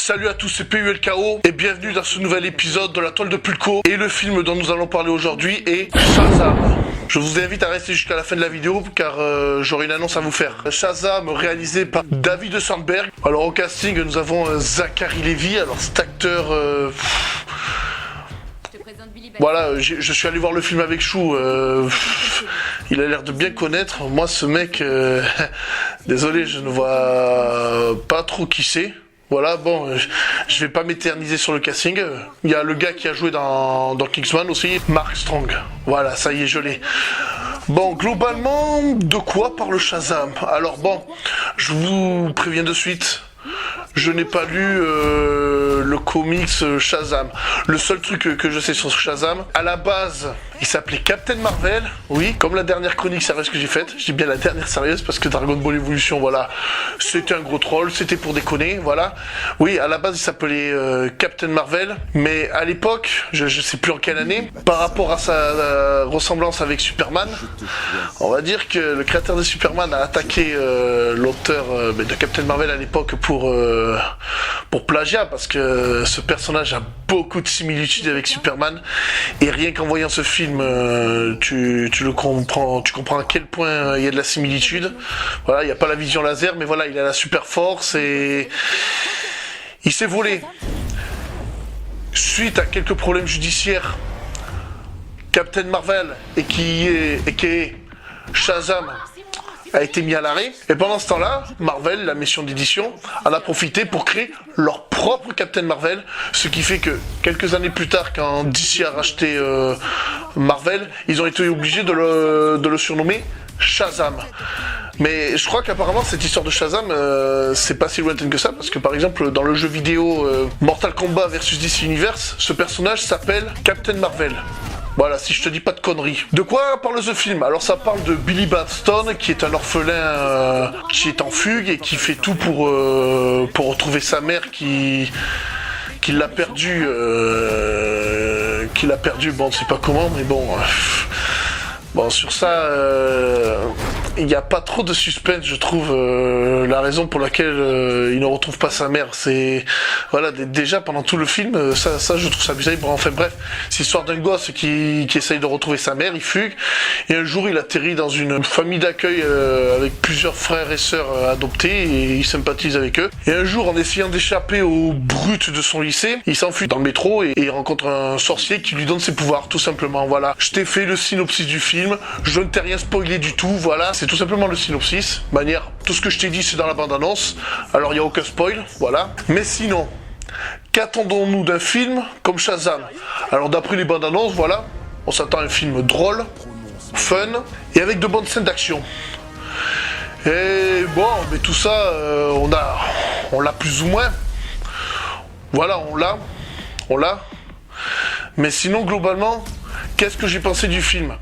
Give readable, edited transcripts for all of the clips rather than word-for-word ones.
Salut à tous, c'est PULKO et bienvenue dans ce nouvel épisode de la toile de Pulco. Et le film dont nous allons parler aujourd'hui est Shazam. Je vous invite à rester jusqu'à la fin de la vidéo car j'aurai une annonce à vous faire. Shazam réalisé par David Sandberg. Alors au casting nous avons Zachary Levi. Alors cet acteur... Voilà, je suis allé voir le film avec Chou, il a l'air de bien connaître. Moi ce mec, désolé je ne vois pas trop qui c'est. Voilà, bon, je vais pas m'éterniser sur le casting. Il y a le gars qui a joué dans Kingsman aussi, Mark Strong. Voilà, ça y est, je l'ai. Bon, globalement, de quoi parle Shazam? Alors bon, je vous préviens de suite. Je n'ai pas lu le comics Shazam. Le seul truc que je sais sur Shazam, à la base, il s'appelait Captain Marvel. Oui, comme la dernière chronique sérieuse que j'ai faite. Je dis bien la dernière sérieuse parce que Dragon Ball Evolution, voilà, c'était un gros troll, c'était pour déconner, voilà. Oui, à la base, il s'appelait Captain Marvel. Mais à l'époque, je sais plus en quelle année, par rapport à sa ressemblance avec Superman, on va dire que le créateur de Superman a attaqué l'auteur de Captain Marvel à l'époque pour plagiat, parce que ce personnage a beaucoup de similitudes avec Superman, et rien qu'en voyant ce film, tu comprends à quel point il y a de la similitude. Voilà, il n'y a pas la vision laser, mais voilà, il a la super force, et il s'est volé. Suite à quelques problèmes judiciaires, Captain Marvel, et qui est Shazam, a été mis à l'arrêt, et pendant ce temps-là, Marvel, la maison d'édition, en a profité pour créer leur propre Captain Marvel, ce qui fait que quelques années plus tard, quand DC a racheté Marvel, ils ont été obligés de le surnommer Shazam. Mais je crois qu'apparemment cette histoire de Shazam, c'est pas si lointaine que ça, parce que par exemple dans le jeu vidéo Mortal Kombat vs DC Universe, ce personnage s'appelle Captain Marvel. Voilà, si je te dis pas de conneries. De quoi parle ce film? Alors ça parle de Billy Batson, qui est un orphelin qui est en fugue et qui fait tout pour retrouver sa mère qui l'a perdu. Bon, on ne sait pas comment, mais bon... Bon, sur ça, il n'y a pas trop de suspense, je trouve. La raison pour laquelle il ne retrouve pas sa mère, c'est... Voilà, déjà, pendant tout le film, ça je trouve ça bizarre. Bon, enfin bref, c'est l'histoire d'un gosse qui essaye de retrouver sa mère, il fugue, et un jour, il atterrit dans une famille d'accueil avec plusieurs frères et sœurs adoptés, et il sympathise avec eux. Et un jour, en essayant d'échapper aux brutes de son lycée, il s'enfuit dans le métro, et il rencontre un sorcier qui lui donne ses pouvoirs, tout simplement. Voilà, je t'ai fait le synopsis du film. Je ne t'ai rien spoilé du tout, voilà, c'est tout simplement le synopsis. Manière, tout ce que je t'ai dit c'est dans la bande-annonce, alors il n'y a aucun spoil, voilà. Mais sinon, qu'attendons-nous d'un film comme Shazam? Alors d'après les bandes-annonces, voilà, on s'attend à un film drôle, fun, et avec de bonnes scènes d'action. Et bon, mais tout ça, on l'a plus ou moins. Voilà, on l'a. Mais sinon, globalement... Qu'est-ce que j'ai pensé du film?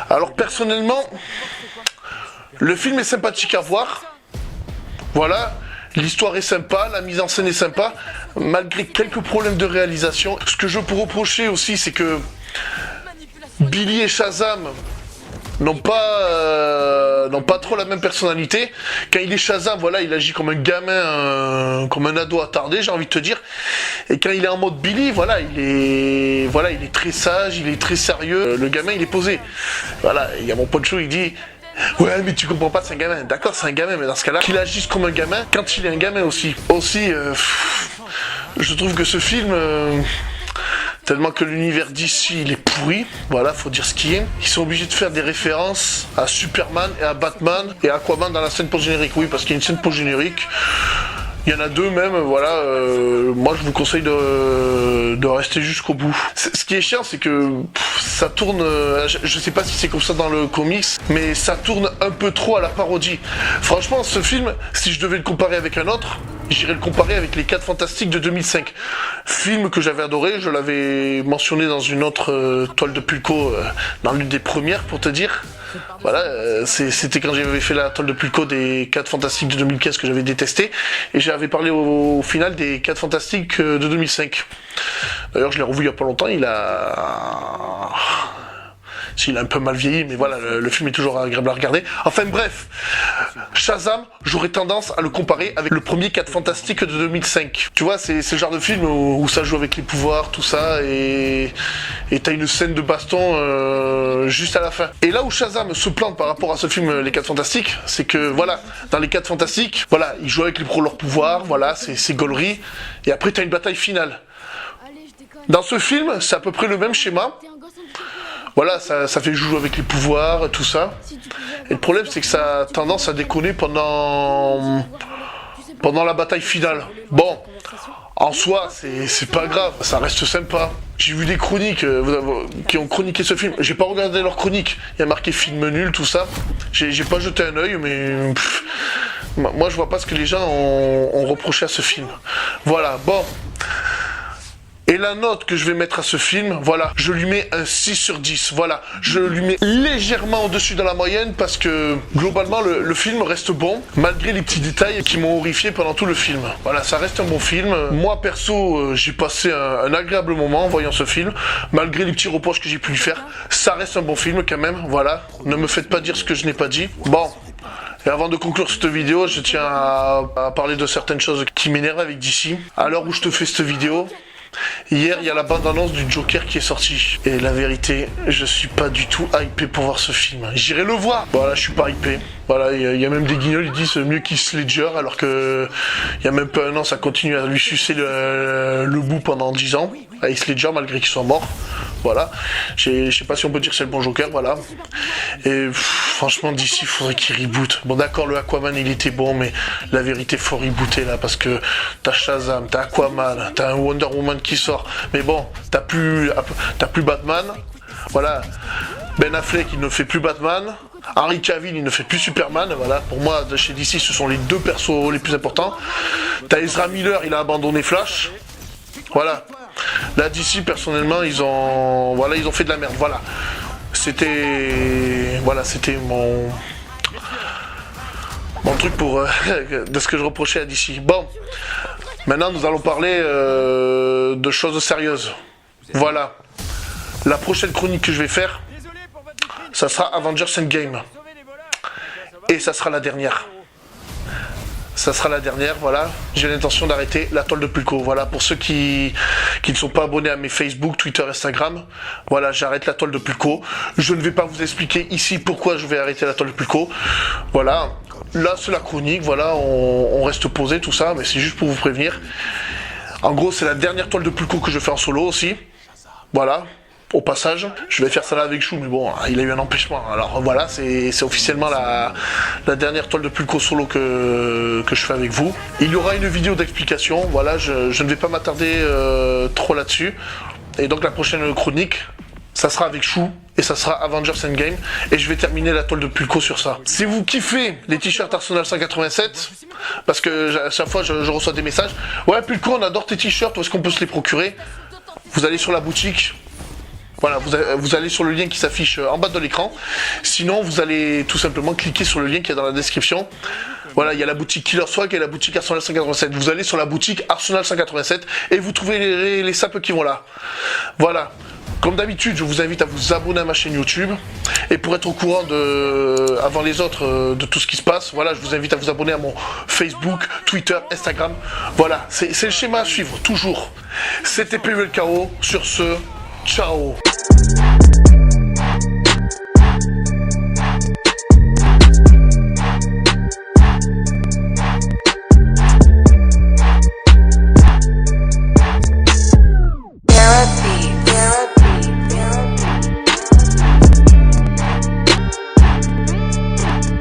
Alors personnellement, le film est sympathique à voir. Voilà, l'histoire est sympa, la mise en scène est sympa, malgré quelques problèmes de réalisation. Ce que je peux reprocher aussi, c'est que Billy et Shazam n'ont pas trop la même personnalité. Quand il est Shazam, voilà, il agit comme un gamin, comme un ado attardé, j'ai envie de te dire. Et quand il est en mode Billy, voilà, il est très sage, il est très sérieux. Le gamin, il est posé. Voilà, il y a mon poncho, il dit... Ouais, mais tu comprends pas, c'est un gamin. D'accord, c'est un gamin, mais dans ce cas-là, qu'il agisse comme un gamin, quand il est un gamin aussi. Aussi, je trouve que ce film... tellement que l'univers d'ici il est pourri, voilà, faut dire ce qui est. Ils sont obligés de faire des références à Superman et à Batman et à Aquaman dans la scène post-générique. Oui, parce qu'il y a une scène post-générique. Il y en a deux même, voilà, moi je vous conseille de rester jusqu'au bout. Ce qui est chiant, c'est que ça tourne, je sais pas si c'est comme ça dans le comics, mais ça tourne un peu trop à la parodie. Franchement, ce film, si je devais le comparer avec un autre, j'irais le comparer avec Les 4 Fantastiques de 2005. Film que j'avais adoré, je l'avais mentionné dans une autre toile de Pulco, dans l'une des premières pour te dire. Voilà, c'était quand j'avais fait la toile de Pulco des 4 Fantastiques de 2015 que j'avais détesté, et j'avais parlé au final des 4 Fantastiques de 2005. D'ailleurs je l'ai revu il y a pas longtemps, s'il a un peu mal vieilli, mais voilà, le film est toujours agréable à regarder. Enfin bref, Shazam, j'aurais tendance à le comparer avec le premier 4 Fantastiques de 2005. Tu vois, c'est le genre de film où ça joue avec les pouvoirs, tout ça, et t'as une scène de baston juste à la fin. Et là où Shazam se plante par rapport à ce film Les 4 Fantastiques, c'est que voilà, dans les 4 Fantastiques, voilà, ils jouent avec leurs pouvoirs, voilà, c'est gaulerie, et après t'as une bataille finale. Dans ce film, c'est à peu près le même schéma. Voilà, ça fait jouer avec les pouvoirs, tout ça. Et le problème, c'est que ça a tendance à déconner pendant la bataille finale. Bon, en soi, c'est pas grave, ça reste sympa. J'ai vu des chroniques qui ont chroniqué ce film. J'ai pas regardé leurs chroniques. Il y a marqué film nul, tout ça. J'ai pas jeté un œil, mais moi, je vois pas ce que les gens ont reproché à ce film. Voilà, bon. Et la note que je vais mettre à ce film, voilà, je lui mets un 6 sur 10, voilà. Je lui mets légèrement au-dessus de la moyenne parce que, globalement, le film reste bon, malgré les petits détails qui m'ont horrifié pendant tout le film. Voilà, ça reste un bon film. Moi, perso, j'ai passé un agréable moment en voyant ce film, malgré les petits reproches que j'ai pu lui faire. Ça reste un bon film quand même, voilà. Ne me faites pas dire ce que je n'ai pas dit. Bon. Et avant de conclure cette vidéo, je tiens à parler de certaines choses qui m'énervent avec DC. À l'heure où je te fais cette vidéo, hier, il y a la bande-annonce du Joker qui est sortie. Et la vérité, je suis pas du tout hypé pour voir ce film. J'irai le voir. Voilà, je suis pas hypé. Voilà, il y a même des guignols, ils disent mieux qu'Heath Ledger, alors que il y a même pas un an, ça continue à lui sucer le bout pendant 10 ans. À Heath Ledger, malgré qu'il soit mort. Voilà. Je sais pas si on peut dire que c'est le bon Joker, voilà. Et franchement, d'ici, il faudrait qu'il reboot. Bon, d'accord, le Aquaman, il était bon, mais la vérité, faut rebooter là, parce que t'as Shazam, t'as Aquaman, t'as un Wonder Woman qui sort. Mais bon, t'as plus Batman. Voilà. Ben Affleck, il ne fait plus Batman. Henry Cavill, il ne fait plus Superman. Voilà. Pour moi, de chez DC, ce sont les deux persos les plus importants. T'as Ezra Miller, il a abandonné Flash. Voilà. Là, DC, personnellement, ils ont fait de la merde. Voilà. C'était mon truc pour de ce que je reprochais à DC. Bon. Maintenant, nous allons parler de choses sérieuses. Voilà. La prochaine chronique que je vais faire, ça sera Avengers Endgame. Et ça sera la dernière. Ça sera la dernière, voilà. J'ai l'intention d'arrêter la toile de Pulco. Voilà, pour ceux qui ne sont pas abonnés à mes Facebook, Twitter, Instagram, voilà, j'arrête la toile de Pulco. Je ne vais pas vous expliquer ici pourquoi je vais arrêter la toile de Pulco. Voilà, là c'est la chronique, voilà, on reste posé, tout ça, mais c'est juste pour vous prévenir. En gros, c'est la dernière toile de Pulco que je fais en solo aussi. Voilà. Au passage, je vais faire ça là avec Chou, mais bon, il a eu un empêchement. Alors voilà, c'est officiellement la dernière toile de Pulco solo que je fais avec vous. Il y aura une vidéo d'explication, voilà, je ne vais pas m'attarder trop là-dessus. Et donc la prochaine chronique, ça sera avec Chou, et ça sera Avengers Endgame, et je vais terminer la toile de Pulco sur ça. Si vous kiffez les t-shirts Arsenal 187, parce que à chaque fois je reçois des messages, ouais Pulco, on adore tes t-shirts, où est-ce qu'on peut se les procurer? Vous allez sur la boutique. Voilà, vous allez sur le lien qui s'affiche en bas de l'écran. Sinon, vous allez tout simplement cliquer sur le lien qui est dans la description. Voilà, il y a la boutique Killer Swag et la boutique Arsenal 187. Vous allez sur la boutique Arsenal 187 et vous trouvez les sapes qui vont là. Voilà. Comme d'habitude, je vous invite à vous abonner à ma chaîne YouTube. Et pour être au courant avant les autres de tout ce qui se passe, voilà, je vous invite à vous abonner à mon Facebook, Twitter, Instagram. Voilà, c'est le schéma à suivre, toujours. C'était PULKO. Sur ce, ciao.